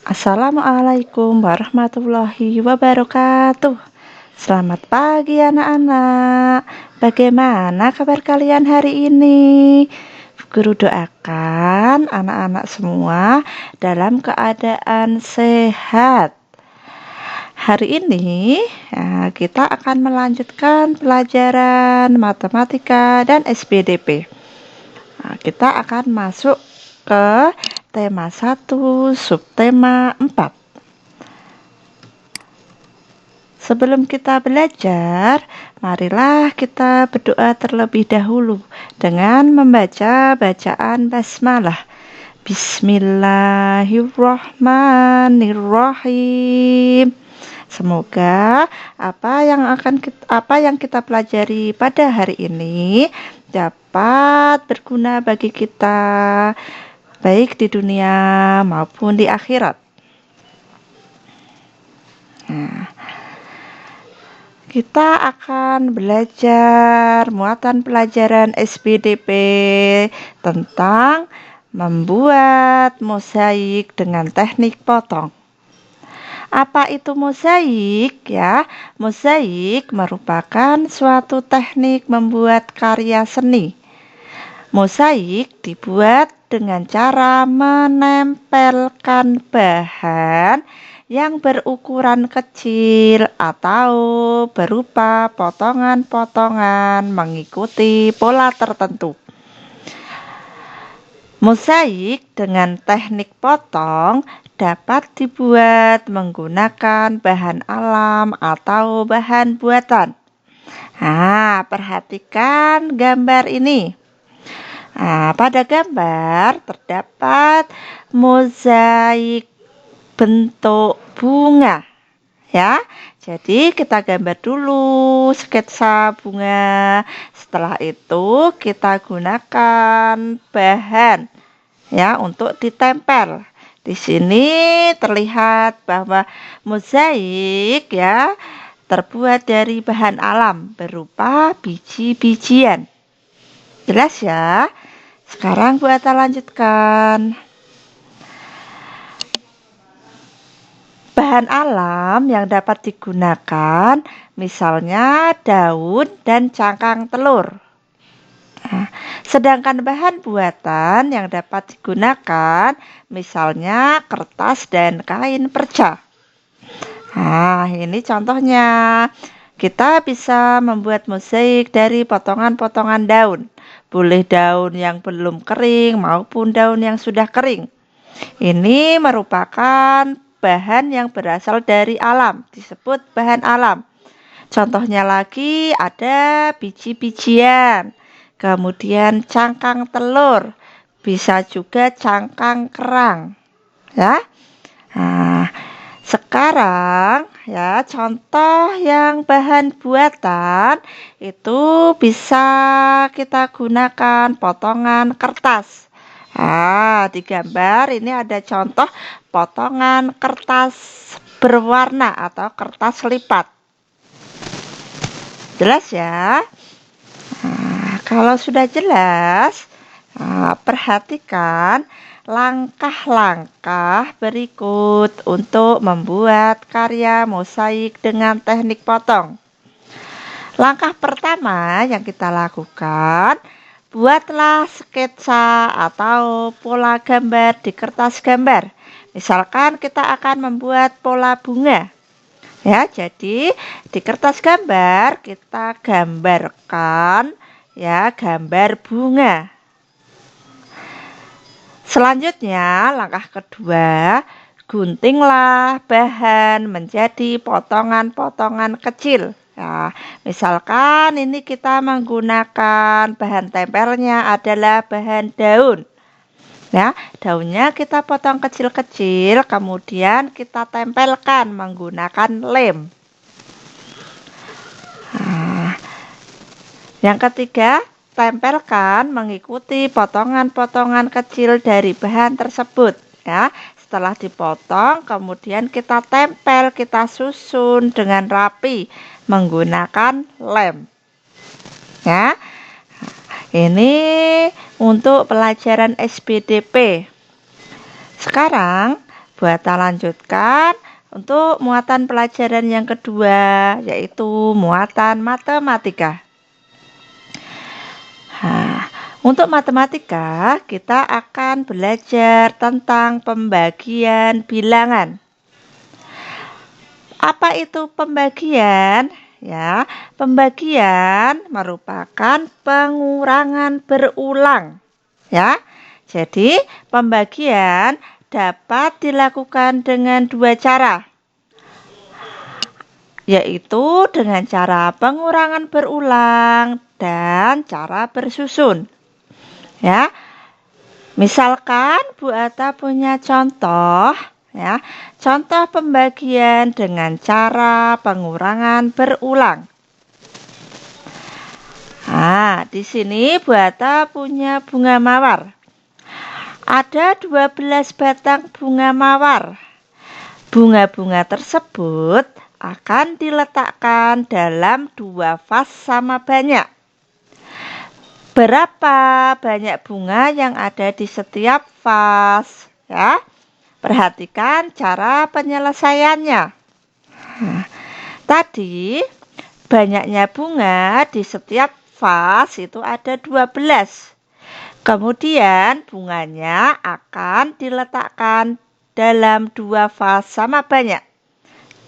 Assalamualaikum warahmatullahi wabarakatuh. Selamat pagi anak-anak. Bagaimana kabar kalian hari ini? Guru doakan anak-anak semua dalam keadaan sehat. Hari ini kita akan melanjutkan pelajaran matematika dan SPDP. Kita akan masuk ke tema 1, subtema 4. Sebelum kita belajar, marilah kita berdoa terlebih dahulu dengan membaca bacaan basmalah. Bismillahirrahmanirrahim. Semoga apa yang kita pelajari pada hari ini dapat berguna bagi kita, baik di dunia maupun di akhirat. Kita akan belajar muatan pelajaran SPDP tentang membuat mozaik dengan teknik potong. Apa itu mozaik ya? Mozaik merupakan suatu teknik membuat karya seni. Mozaik dibuat dengan cara menempelkan bahan yang berukuran kecil atau berupa potongan-potongan mengikuti pola tertentu. Mozaik dengan teknik potong dapat dibuat menggunakan bahan alam atau bahan buatan. Perhatikan gambar ini. Pada gambar terdapat mozaik bentuk bunga, ya. Jadi kita gambar dulu sketsa bunga. Setelah itu kita gunakan bahan, ya, untuk ditempel. Di sini terlihat bahwa mozaik, ya, terbuat dari bahan alam berupa biji-bijian. Jelas ya? Sekarang Bu Ata lanjutkan. Bahan alam yang dapat digunakan misalnya daun dan cangkang telur. Sedangkan bahan buatan yang dapat digunakan misalnya kertas dan kain perca. Ini contohnya. Kita bisa membuat mozaik dari potongan-potongan daun. Boleh daun yang belum kering maupun daun yang sudah kering. Ini merupakan bahan yang berasal dari alam, disebut bahan alam. Contohnya lagi ada biji-bijian, kemudian cangkang telur, bisa juga cangkang kerang, ya. Sekarang ya, contoh yang bahan buatan itu bisa kita gunakan potongan kertas. Di gambar ini ada contoh potongan kertas berwarna atau kertas lipat. Jelas ya? Kalau sudah jelas, perhatikan langkah-langkah berikut untuk membuat karya mozaik dengan teknik potong. Langkah pertama yang kita lakukan, buatlah sketsa atau pola gambar di kertas gambar. Misalkan kita akan membuat pola bunga. Ya, jadi di kertas gambar kita gambarkan, ya, gambar bunga. Selanjutnya, langkah kedua, guntinglah bahan menjadi potongan-potongan kecil. Ya, misalkan ini kita menggunakan bahan tempelnya adalah bahan daun. Ya, daunnya kita potong kecil-kecil, kemudian kita tempelkan menggunakan lem. Yang ketiga, tempelkan mengikuti potongan-potongan kecil dari bahan tersebut, ya. Setelah dipotong, kemudian kita tempel, kita susun dengan rapi menggunakan lem. Ya. Ini untuk pelajaran SPDP. Sekarang Bu Atta lanjutkan untuk muatan pelajaran yang kedua, yaitu muatan matematika. Nah, untuk matematika, kita akan belajar tentang pembagian bilangan. Apa itu pembagian? Ya, pembagian merupakan pengurangan berulang. Ya, jadi pembagian dapat dilakukan dengan dua cara, yaitu dengan cara pengurangan berulang dan cara bersusun. Ya, misalkan Bu Atta punya contoh. Ya, contoh pembagian dengan cara pengurangan berulang. Nah, di sini Bu Atta punya bunga mawar. Ada 12 batang bunga mawar. Bunga-bunga tersebut akan diletakkan dalam 2 vas sama banyak. Berapa banyak bunga yang ada di setiap vas? Ya. Perhatikan cara penyelesaiannya. Nah, tadi banyaknya bunga di setiap vas itu ada 12. Kemudian bunganya akan diletakkan dalam 2 vas sama banyak.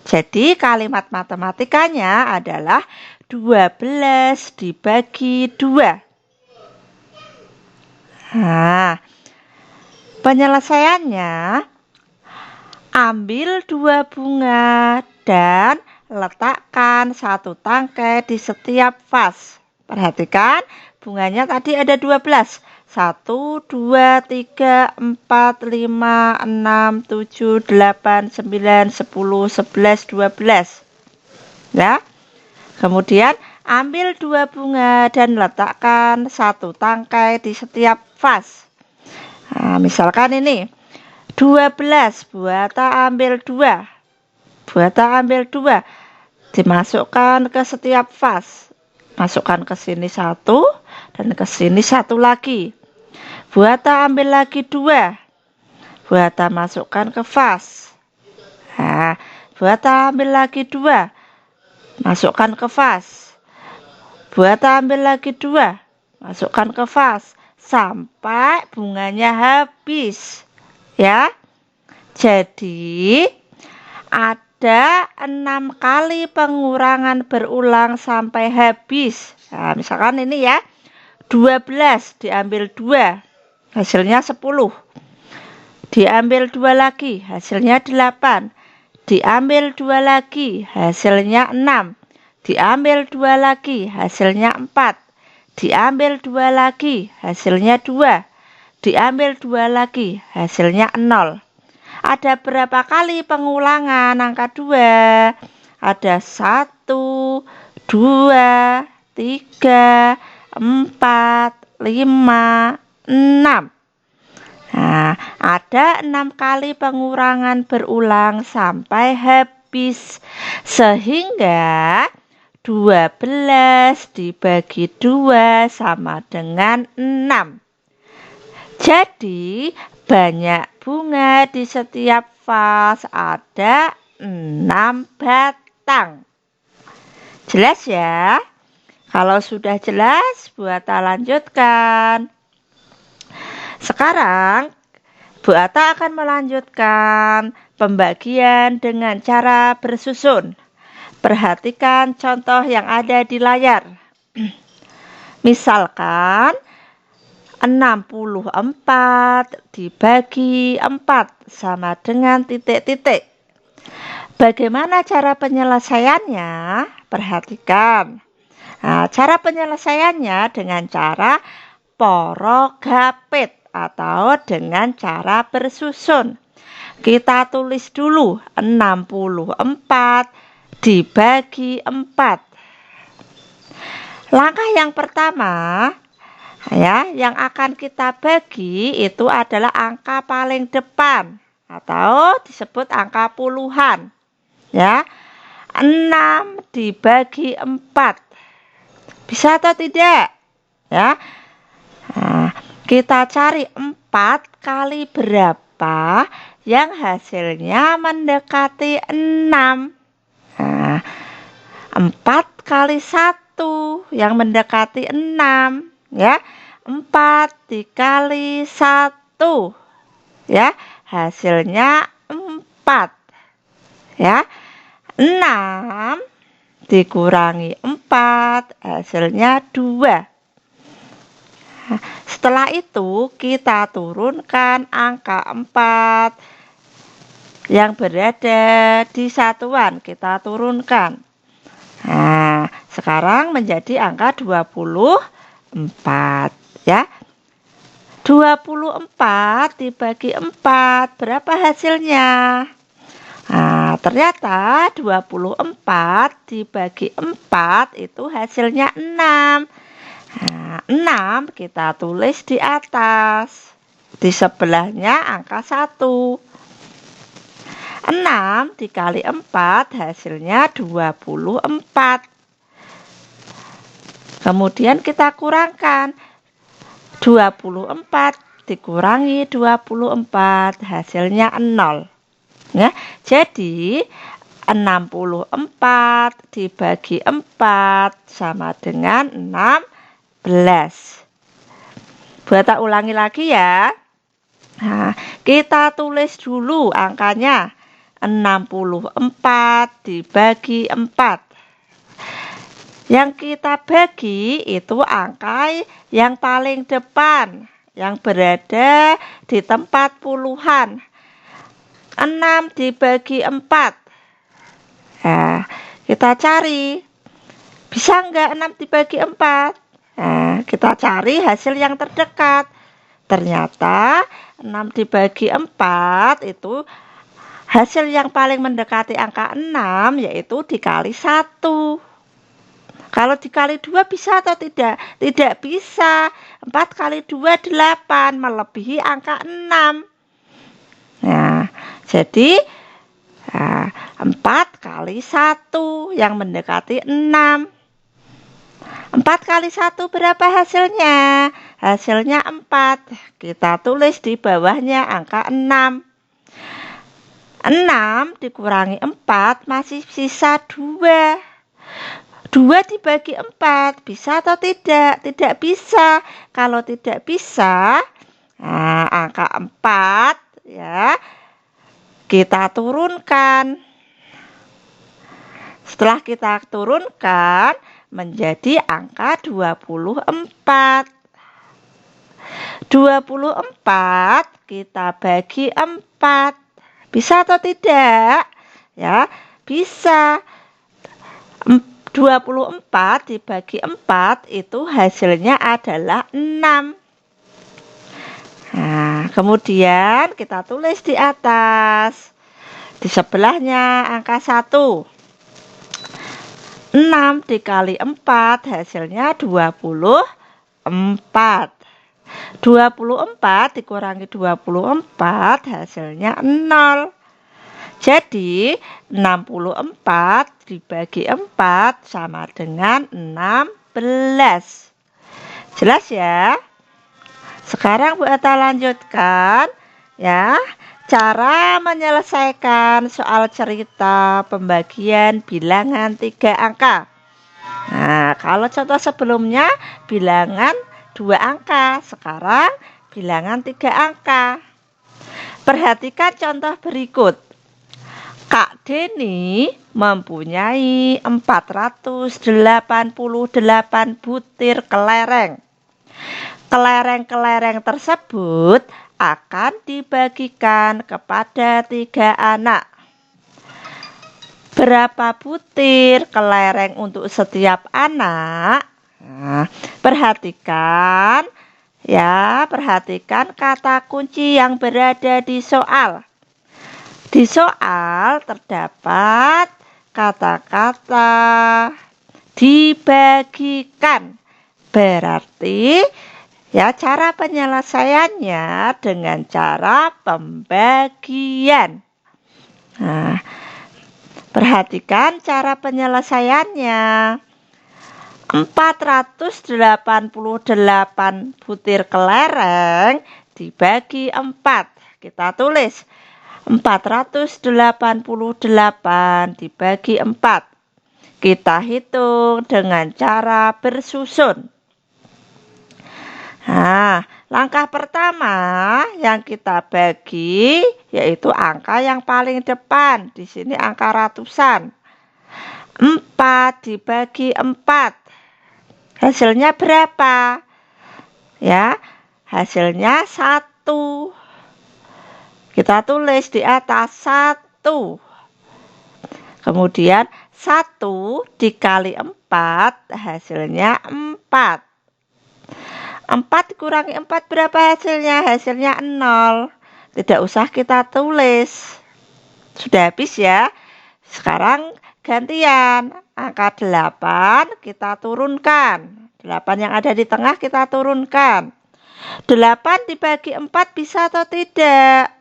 Jadi kalimat matematikanya adalah 12 dibagi 2. Nah, penyelesaiannya, ambil 2 bunga dan letakkan 1 tangkai di setiap vas. Perhatikan, bunganya tadi ada 12. 1, 2, 3, 4, 5, 6, 7, 8, 9, 10, 11, 12. Ya. Kemudian ambil 2 bunga dan letakkan 1 tangkai di setiap vas. Nah, misalkan ini 12, Bu Atta ambil 2. Bu Atta ambil 2, dimasukkan ke setiap vas. Masukkan ke sini 1 dan ke sini 1 lagi. Bu Atta ambil lagi 2. Bu Atta masukkan ke vas. Nah, Bu Atta ambil lagi 2. Masukkan ke vas. Bu Atta ambil lagi 2. Masukkan ke vas sampai bunganya habis. Ya. Jadi ada 6 kali pengurangan berulang sampai habis. Nah, misalkan ini ya, 12 diambil 2, hasilnya 10. Diambil 2 lagi, hasilnya 8. Diambil 2 lagi, hasilnya 6. Diambil 2 lagi, hasilnya 4. Diambil 2 lagi, hasilnya 2. Diambil 2 lagi, hasilnya 0. Ada berapa kali pengulangan angka 2? Ada 1, 2, 3, 4, 5, 6. Nah, ada 6 kali pengurangan berulang sampai habis. Sehingga 12 dibagi 2 sama dengan 6. Jadi banyak bunga di setiap vas ada 6 batang. Jelas ya? Kalau sudah jelas, Bu Atta lanjutkan. Sekarang Bu Atta akan melanjutkan pembagian dengan cara bersusun. Perhatikan contoh yang ada di layar. Misalkan 64 dibagi 4 sama dengan titik-titik. Bagaimana cara penyelesaiannya? Perhatikan. Nah, cara penyelesaiannya dengan cara porogapit atau dengan cara bersusun. Kita tulis dulu 64 dibagi 4. Langkah yang pertama, ya, yang akan kita bagi itu adalah angka paling depan atau disebut angka puluhan. Ya. 6 dibagi 4. Bisa atau tidak? Ya. Nah, kita cari 4 kali berapa yang hasilnya mendekati 6. Nah, 4 kali 1 yang mendekati 6, ya. 4 dikali 1, ya, hasilnya 4, ya. 6 dikurangi 4, hasilnya 2. Setelah itu kita turunkan angka 4 yang berada di satuan, kita turunkan. Nah, sekarang menjadi angka 24, ya. 24 dibagi 4, berapa hasilnya? Nah, ternyata 24 dibagi 4 itu hasilnya 6. Nah, 6 kita tulis di atas. Di sebelahnya angka 1. 6 dikali 4 hasilnya 24. Kemudian kita kurangkan. 24 dikurangi 24 hasilnya 0. Ya, jadi 64 dibagi 4 sama dengan 16. Buat tak ulangi lagi ya. Nah, kita tulis dulu angkanya. 64 dibagi 4. Yang kita bagi itu angka yang paling depan, yang berada di tempat puluhan. 6 dibagi 4. Nah, kita cari. Bisa enggak 6 dibagi 4? Nah, kita cari hasil yang terdekat. Ternyata 6 dibagi 4 itu hasil yang paling mendekati angka 6, yaitu dikali 1. Kalau dikali 2 bisa atau tidak? Tidak bisa. 4 kali 2 8, melebihi angka 6. Nah, jadi 4 kali 1 yang mendekati 6. 4 kali 1 berapa hasilnya? Hasilnya 4. Kita tulis di bawahnya angka 6. 6 dikurangi 4 masih sisa 2. 2 dibagi 4 bisa atau tidak? Tidak bisa. Kalau tidak bisa, nah, angka 4, ya, kita turunkan. Setelah kita turunkan menjadi angka 24. 24 kita bagi 4. Bisa atau tidak? Ya, bisa. 24 dibagi 4 itu hasilnya adalah 6. Nah, kemudian kita tulis di atas. Di sebelahnya angka 1. 6 dikali 4 hasilnya 24. 24 dikurangi 24 hasilnya 0. Jadi 64 dibagi 4 sama dengan 16. Jelas ya? Sekarang Bu Ata lanjutkan ya, cara menyelesaikan soal cerita pembagian bilangan 3 angka. Nah, kalau contoh sebelumnya bilangan 2 angka, sekarang bilangan 3 angka. Perhatikan contoh berikut. Kak Deni mempunyai 488 butir kelereng. Kelereng-kelereng tersebut akan dibagikan kepada 3 anak. Berapa butir kelereng untuk setiap anak? Nah, perhatikan ya, perhatikan kata kunci yang berada di soal. Di soal terdapat kata-kata dibagikan. Berarti ya, cara penyelesaiannya dengan cara pembagian. Nah, perhatikan cara penyelesaiannya. 488 butir kelereng dibagi 4. Kita tulis 488 dibagi 4. Kita hitung dengan cara bersusun. Nah, langkah pertama yang kita bagi yaitu angka yang paling depan. Di sini angka ratusan. 4 dibagi 4. Hasilnya berapa? Ya, hasilnya 1. Kita tulis di atas 1. Kemudian 1 dikali 4 hasilnya 4. 4 kurangi 4 berapa hasilnya? Hasilnya 0. Tidak usah kita tulis. Sudah habis ya. Sekarang gantian. Angka 8 kita turunkan. 8 yang ada di tengah kita turunkan. 8 dibagi 4 bisa atau tidak?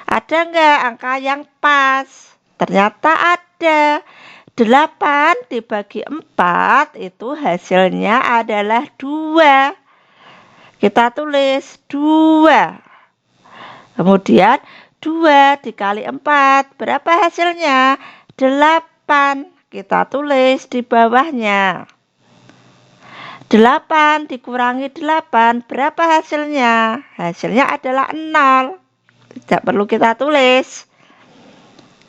Ada nggak angka yang pas? Ternyata ada. 8 dibagi 4 itu hasilnya adalah 2. Kita tulis 2. Kemudian 2 dikali 4 berapa hasilnya? 8. Kita tulis di bawahnya. 8 dikurangi 8 berapa hasilnya? Hasilnya adalah 0. Tidak perlu kita tulis.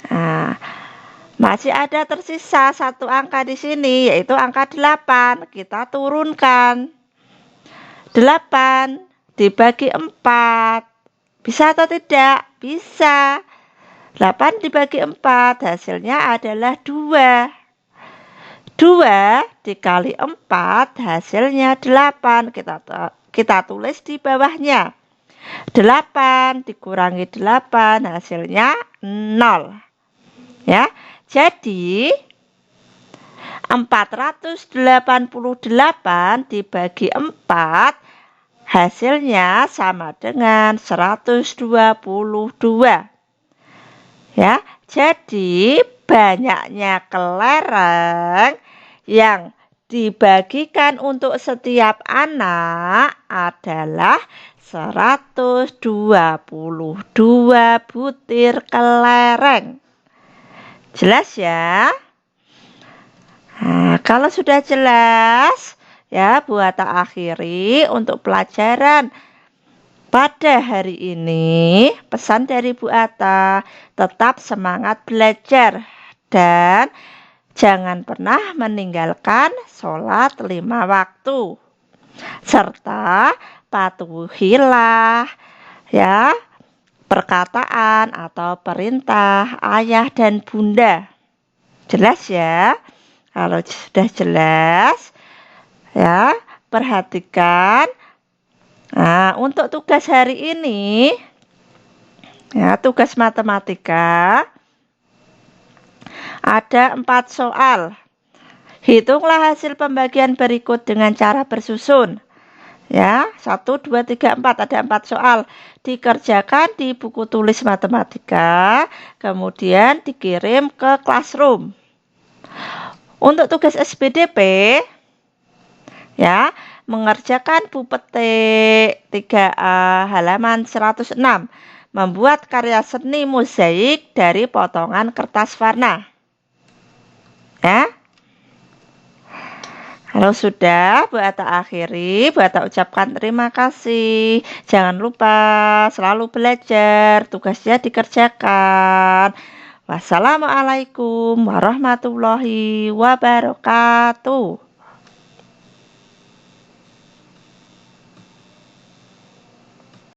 Nah, masih ada tersisa satu angka di sini, yaitu angka 8. Kita turunkan. 8 dibagi 4. Bisa atau tidak? Bisa. 8 dibagi 4 hasilnya adalah 2. 2 dikali 4 hasilnya 8. Kita tulis di bawahnya. 8 dikurangi 8 hasilnya 0. Ya, jadi 488 dibagi 4 hasilnya sama dengan 122. Ya, jadi banyaknya kelereng yang dibagikan untuk setiap anak adalah 122 butir kelereng. Jelas ya? Nah, kalau sudah jelas, ya buat tak akhiri untuk pelajaran pada hari ini. Pesan dari Bu Atta, tetap semangat belajar dan jangan pernah meninggalkan sholat 5 waktu. Serta patuhilah ya perkataan atau perintah ayah dan bunda. Jelas ya? Kalau sudah jelas, ya perhatikan. Nah, untuk tugas hari ini, ya tugas matematika, ada 4 soal. Hitunglah hasil pembagian berikut dengan cara bersusun. Ya, 1, 2, 3, 4. Ada 4 soal. Dikerjakan di buku tulis matematika, kemudian dikirim ke classroom. Untuk tugas SPDP, ya, mengerjakan bu petik 3A halaman 106. Membuat karya seni mozaik dari potongan kertas warna. Ya. Kalau sudah, Bu Atta akhiri, Bu Atta ucapkan terima kasih. Jangan lupa selalu belajar, tugasnya dikerjakan. Wassalamualaikum warahmatullahi wabarakatuh.